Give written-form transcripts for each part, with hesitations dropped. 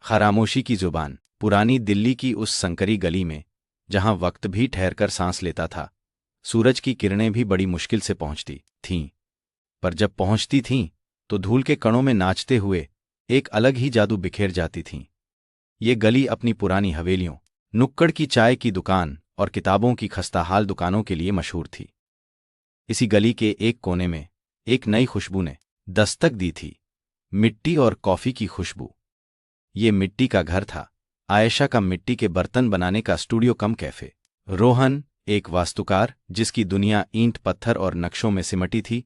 खामोशी की जुबान। पुरानी दिल्ली की उस संकरी गली में, जहां वक्त भी ठहरकर सांस लेता था, सूरज की किरणें भी बड़ी मुश्किल से पहुंचती थीं। पर जब पहुंचती थीं तो धूल के कणों में नाचते हुए एक अलग ही जादू बिखेर जाती थीं। ये गली अपनी पुरानी हवेलियों, नुक्कड़ की चाय की दुकान और किताबों की खस्ताहाल दुकानों के लिए मशहूर थी। इसी गली के एक कोने में एक नई खुशबू ने दस्तक दी थी, मिट्टी और कॉफी की खुशबू। ये मिट्टी का घर था, आयशा का मिट्टी के बर्तन बनाने का स्टूडियो कम कैफे। रोहन, एक वास्तुकार जिसकी दुनिया ईंट पत्थर और नक्शों में सिमटी थी,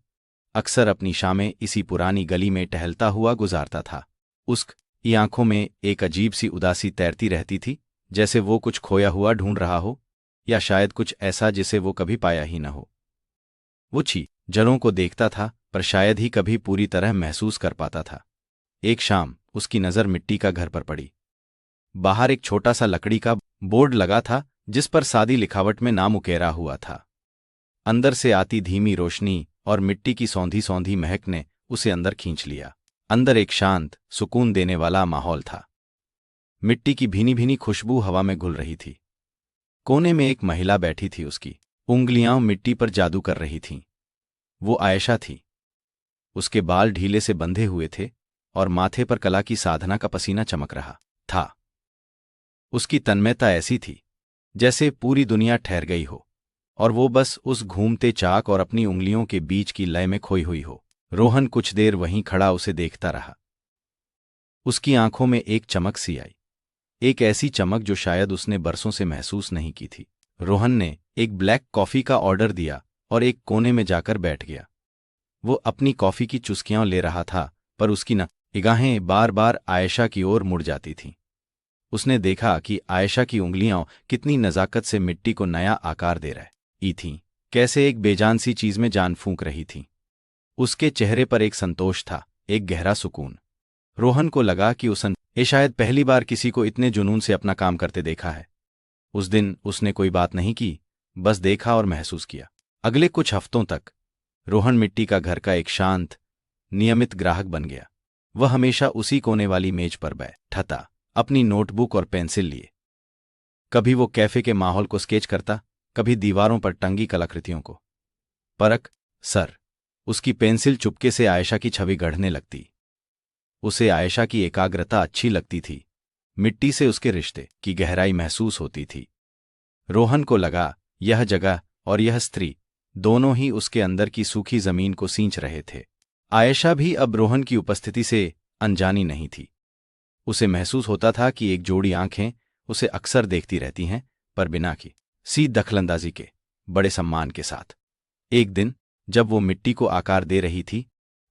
अक्सर अपनी शामें इसी पुरानी गली में टहलता हुआ गुजारता था। उसकी आंखों में एक अजीब सी उदासी तैरती रहती थी, जैसे वो कुछ खोया हुआ ढूंढ रहा हो, या शायद कुछ ऐसा जिसे वो कभी पाया ही न हो। वो जड़ों को देखता था, पर शायद ही कभी पूरी तरह महसूस कर पाता था। एक शाम उसकी नज़र मिट्टी का घर पर पड़ी। बाहर एक छोटा सा लकड़ी का बोर्ड लगा था, जिस पर सादी लिखावट में नाम उकेरा हुआ था। अंदर से आती धीमी रोशनी और मिट्टी की सौंधी सौंधी महक ने उसे अंदर खींच लिया। अंदर एक शांत, सुकून देने वाला माहौल था। मिट्टी की भीनी भीनी खुशबू हवा में घुल रही थी। कोने में एक महिला बैठी थी, उसकी उंगलियां मिट्टी पर जादू कर रही थीं। वो आयशा थी। उसके बाल ढीले से बंधे हुए थे और माथे पर कला की साधना का पसीना चमक रहा था। उसकी तन्मयता ऐसी थी जैसे पूरी दुनिया ठहर गई हो और वो बस उस घूमते चाक और अपनी उंगलियों के बीच की लय में खोई हुई हो। रोहन कुछ देर वहीं खड़ा उसे देखता रहा। उसकी आंखों में एक चमक सी आई, एक ऐसी चमक जो शायद उसने बरसों से महसूस नहीं की थी। रोहन ने एक ब्लैक कॉफी का ऑर्डर दिया और एक कोने में जाकर बैठ गया। वो अपनी कॉफी की चुस्कियां ले रहा था, पर उसकी निगाहें बार बार आयशा की ओर मुड़ जाती थीं। उसने देखा कि आयशा की उंगलियां कितनी नज़ाकत से मिट्टी को नया आकार दे रही थीं, कैसे एक बेजान सी चीज में जान फूंक रही थीं। उसके चेहरे पर एक संतोष था, एक गहरा सुकून। रोहन को लगा कि उसने शायद पहली बार किसी को इतने जुनून से अपना काम करते देखा है। उस दिन उसने कोई बात नहीं की, बस देखा और महसूस किया। अगले कुछ हफ्तों तक रोहन मिट्टी का घर का एक शांत, नियमित ग्राहक बन गया। वह हमेशा उसी कोने वाली मेज पर बैठा था, अपनी नोटबुक और पेंसिल लिए। कभी वो कैफे के माहौल को स्केच करता, कभी दीवारों पर टंगी कलाकृतियों को। परख सर, उसकी पेंसिल चुपके से आयशा की छवि गढ़ने लगती। उसे आयशा की एकाग्रता अच्छी लगती थी, मिट्टी से उसके रिश्ते की गहराई महसूस होती थी। रोहन को लगा यह जगह और यह स्त्री दोनों ही उसके अंदर की सूखी जमीन को सींच रहे थे। आयशा भी अब रोहन की उपस्थिति से अनजानी नहीं थी। उसे महसूस होता था कि एक जोड़ी आंखें उसे अक्सर देखती रहती हैं, पर बिना किसी दखलंदाजी के, बड़े सम्मान के साथ। एक दिन जब वो मिट्टी को आकार दे रही थी,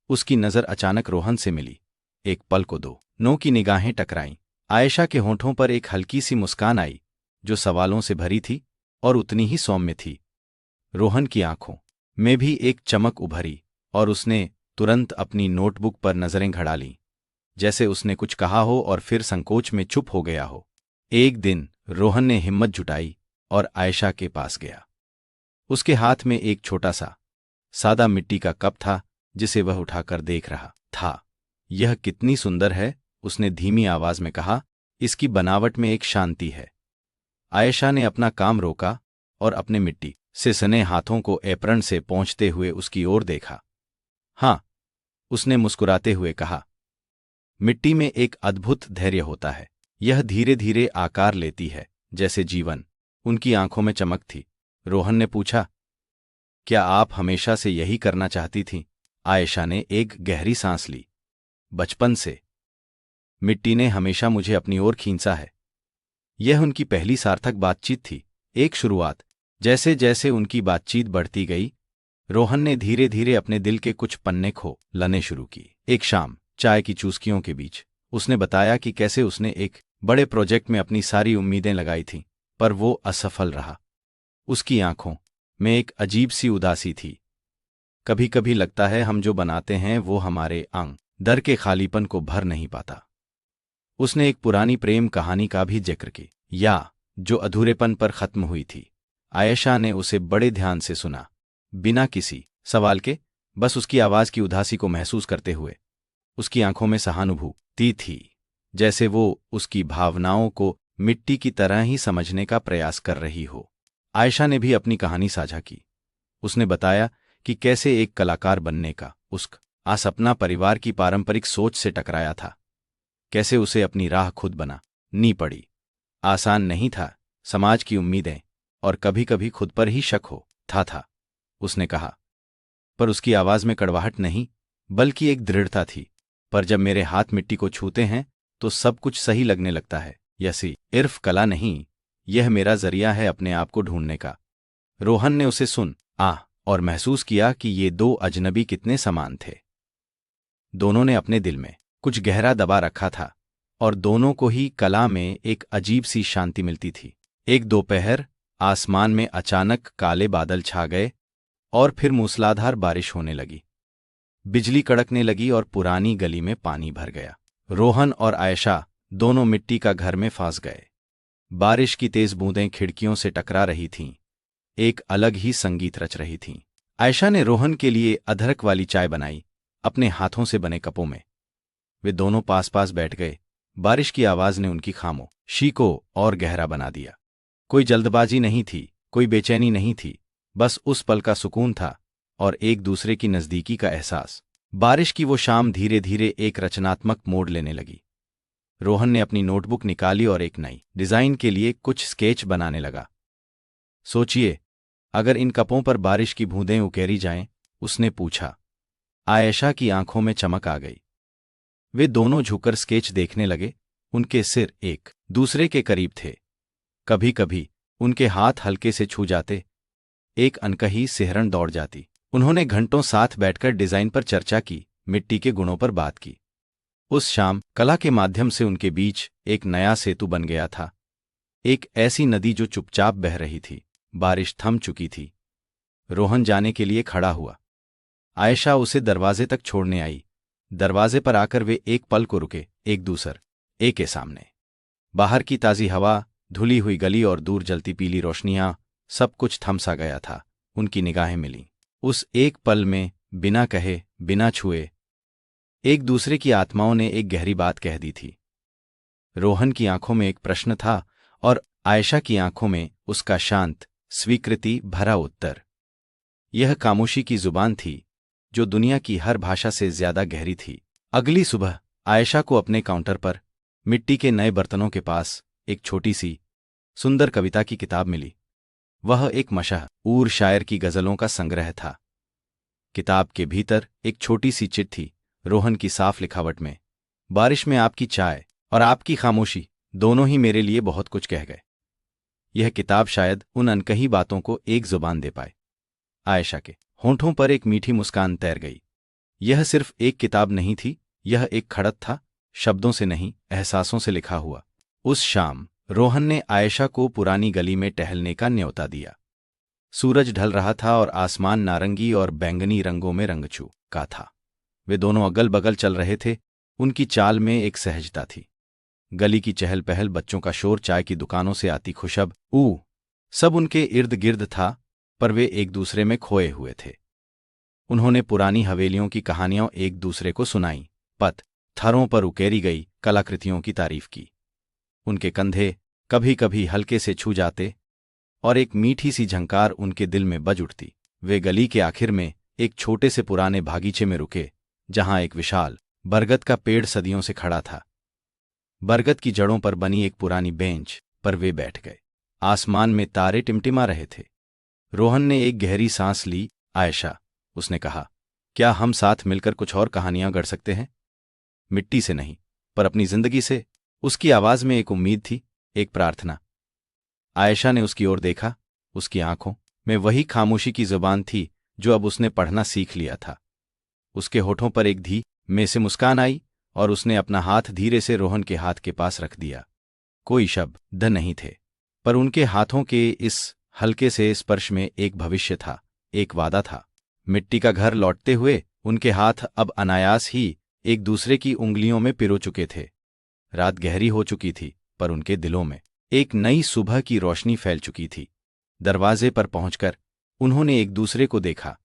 उसकी नज़र अचानक रोहन से मिली। एक पल को दोनों की निगाहें टकराईं। आयशा के होंठों पर एक हल्की सी मुस्कान आई, जो सवालों से भरी थी और उतनी ही सौम्य थी। रोहन की आंखों में भी एक चमक उभरी और उसने तुरंत अपनी नोटबुक पर नजरें घड़ा लीं, जैसे उसने कुछ कहा हो और फिर संकोच में चुप हो गया हो। एक दिन रोहन ने हिम्मत जुटाई और आयशा के पास गया। उसके हाथ में एक छोटा सा सादा मिट्टी का कप था, जिसे वह उठाकर देख रहा था। यह कितनी सुंदर है, उसने धीमी आवाज में कहा। इसकी बनावट में एक शांति है। आयशा ने अपना काम रोका और अपने मिट्टी से सने हाथों को एप्रन से पोंछते हुए उसकी ओर देखा। हाँ, उसने मुस्कुराते हुए कहा, मिट्टी में एक अद्भुत धैर्य होता है। यह धीरे धीरे आकार लेती है, जैसे जीवन। उनकी आंखों में चमक थी। रोहन ने पूछा, क्या आप हमेशा से यही करना चाहती थीं? आयशा ने एक गहरी सांस ली। बचपन से मिट्टी ने हमेशा मुझे अपनी ओर खींचा है। यह उनकी पहली सार्थक बातचीत थी, एक शुरुआत। जैसे जैसे उनकी बातचीत बढ़ती गई, रोहन ने धीरे धीरे अपने दिल के कुछ पन्ने खोलने शुरू की। एक शाम चाय की चुस्कियों के बीच उसने बताया कि कैसे उसने एक बड़े प्रोजेक्ट में अपनी सारी उम्मीदें लगाई थीं, पर वो असफल रहा। उसकी आंखों में एक अजीब सी उदासी थी। कभी कभी लगता है हम जो बनाते हैं वो हमारे अंदर के खालीपन को भर नहीं पाता। उसने एक पुरानी प्रेम कहानी का भी जिक्र किया, जो अधूरेपन पर खत्म हुई थी। आयशा ने उसे बड़े ध्यान से सुना, बिना किसी सवाल के, बस उसकी आवाज की उदासी को महसूस करते हुए। उसकी आंखों में सहानुभूति थी, जैसे वो उसकी भावनाओं को मिट्टी की तरह ही समझने का प्रयास कर रही हो। आयशा ने भी अपनी कहानी साझा की। उसने बताया कि कैसे एक कलाकार बनने का उसका सपना परिवार की पारंपरिक सोच से टकराया था, कैसे उसे अपनी राह खुद बनानी पड़ी। आसान नहीं था, समाज की उम्मीदें और कभी कभी खुद पर ही शक हो था। उसने कहा, पर उसकी आवाज में कड़वाहट नहीं, बल्कि एक दृढ़ता थी। पर जब मेरे हाथ मिट्टी को छूते हैं तो सब कुछ सही लगने लगता है। यसी इर्फ कला नहीं, यह मेरा जरिया है अपने आप को ढूंढने का। रोहन ने उसे सुन और महसूस किया कि ये दो अजनबी कितने समान थे। दोनों ने अपने दिल में कुछ गहरा दबा रखा था और दोनों को ही कला में एक अजीब सी शांति मिलती थी। एक दोपहर आसमान में अचानक काले बादल छा गए और फिर मूसलाधार बारिश होने लगी। बिजली कड़कने लगी और पुरानी गली में पानी भर गया। रोहन और आयशा दोनों मिट्टी का घर में फंस गए। बारिश की तेज बूंदें खिड़कियों से टकरा रही थीं, एक अलग ही संगीत रच रही थीं। आयशा ने रोहन के लिए अदरक वाली चाय बनाई, अपने हाथों से बने कपों में। वे दोनों पास पास बैठ गए। बारिश की आवाज ने उनकी खामोशी को और गहरा बना दिया। कोई जल्दबाजी नहीं थी, कोई बेचैनी नहीं थी, बस उस पल का सुकून था और एक दूसरे की नज़दीकी का एहसास। बारिश की वो शाम धीरे धीरे एक रचनात्मक मोड़ लेने लगी। रोहन ने अपनी नोटबुक निकाली और एक नई डिज़ाइन के लिए कुछ स्केच बनाने लगा। सोचिए, अगर इन कपों पर बारिश की बूंदें उकेरी जाएं, उसने पूछा। आयशा की आंखों में चमक आ गई। वे दोनों झुककर स्केच देखने लगे। उनके सिर एक दूसरे के करीब थे। कभी कभी उनके हाथ हल्के से छू जाते, एक अनकही सिहरन दौड़ जाती। उन्होंने घंटों साथ बैठकर डिजाइन पर चर्चा की, मिट्टी के गुणों पर बात की। उस शाम कला के माध्यम से उनके बीच एक नया सेतु बन गया था, एक ऐसी नदी जो चुपचाप बह रही थी। बारिश थम चुकी थी। रोहन जाने के लिए खड़ा हुआ। आयशा उसे दरवाजे तक छोड़ने आई। दरवाजे पर आकर वे एक पल को रुके, एक दूसरे के सामने। बाहर की ताज़ी हवा, धुली हुई गली और दूर जलती पीली रोशनियां, सब कुछ थम सा गया था। उनकी निगाहें मिलीं। उस एक पल में, बिना कहे, बिना छुए, एक दूसरे की आत्माओं ने एक गहरी बात कह दी थी। रोहन की आंखों में एक प्रश्न था और आयशा की आंखों में उसका शांत, स्वीकृति भरा उत्तर। यह खामोशी की जुबान थी जो दुनिया की हर भाषा से ज्यादा गहरी थी। अगली सुबह आयशा को अपने काउंटर पर मिट्टी के नए बर्तनों के पास एक छोटी सी सुंदर कविता की किताब मिली। वह एक मशहूर शायर की गजलों का संग्रह था। किताब के भीतर एक छोटी सी चिट्ठी, रोहन की साफ लिखावट में, बारिश में आपकी चाय और आपकी खामोशी दोनों ही मेरे लिए बहुत कुछ कह गए। यह किताब शायद उन अनकही बातों को एक जुबान दे पाए। आयशा के होंठों पर एक मीठी मुस्कान तैर गई। यह सिर्फ एक किताब नहीं थी, यह एक खड़त था, शब्दों से नहीं, एहसासों से लिखा हुआ। उस शाम रोहन ने आयशा को पुरानी गली में टहलने का न्योता दिया। सूरज ढल रहा था और आसमान नारंगी और बैंगनी रंगों में रंग चुका था। वे दोनों अगल बगल चल रहे थे। उनकी चाल में एक सहजता थी। गली की चहल पहल, बच्चों का शोर, चाय की दुकानों से आती खुशबू, सब उनके इर्द गिर्द था, पर वे एक दूसरे में खोए हुए थे। उन्होंने पुरानी हवेलियों की कहानियां एक दूसरे को सुनाई, पत्थरों पर उकेरी गई कलाकृतियों की तारीफ की। उनके कंधे कभी कभी हल्के से छू जाते और एक मीठी सी झंकार उनके दिल में बज उठती। वे गली के आखिर में एक छोटे से पुराने बागीचे में रुके, जहां एक विशाल बरगद का पेड़ सदियों से खड़ा था। बरगद की जड़ों पर बनी एक पुरानी बेंच पर वे बैठ गए। आसमान में तारे टिमटिमा रहे थे। रोहन ने एक गहरी सांस ली। आयशा, उसने कहा, क्या हम साथ मिलकर कुछ और कहानियां गढ़ सकते हैं? मिट्टी से नहीं, पर अपनी जिंदगी से। उसकी आवाज में एक उम्मीद थी, एक प्रार्थना। आयशा ने उसकी ओर देखा। उसकी आंखों में वही खामोशी की जुबान थी जो अब उसने पढ़ना सीख लिया था। उसके होठों पर एक धीमे से मुस्कान आई और उसने अपना हाथ धीरे से रोहन के हाथ के पास रख दिया। कोई शब्द नहीं थे, पर उनके हाथों के इस हल्के से स्पर्श में एक भविष्य था, एक वादा था। मिट्टी का घर लौटते हुए उनके हाथ अब अनायास ही एक दूसरे की उंगलियों में पिरो चुके थे। रात गहरी हो चुकी थी, पर उनके दिलों में एक नई सुबह की रोशनी फैल चुकी थी। दरवाजे पर पहुंचकर उन्होंने एक दूसरे को देखा।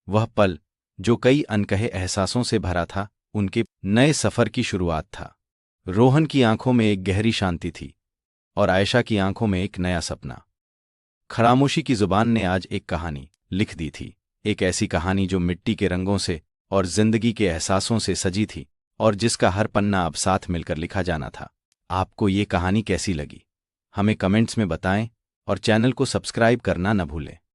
वह पल जो कई अनकहे एहसासों से भरा था, उनके नए सफर की शुरुआत था। रोहन की आंखों में एक गहरी शांति थी और आयशा की आंखों में एक नया सपना। खामोशी की जुबान ने आज एक कहानी लिख दी थी, एक ऐसी कहानी जो मिट्टी के रंगों से और जिंदगी के एहसासों से सजी थी और जिसका हर पन्ना अब साथ मिलकर लिखा जाना था। आपको ये कहानी कैसी लगी, हमें कमेंट्स में बताएं और चैनल को सब्सक्राइब करना न भूलें।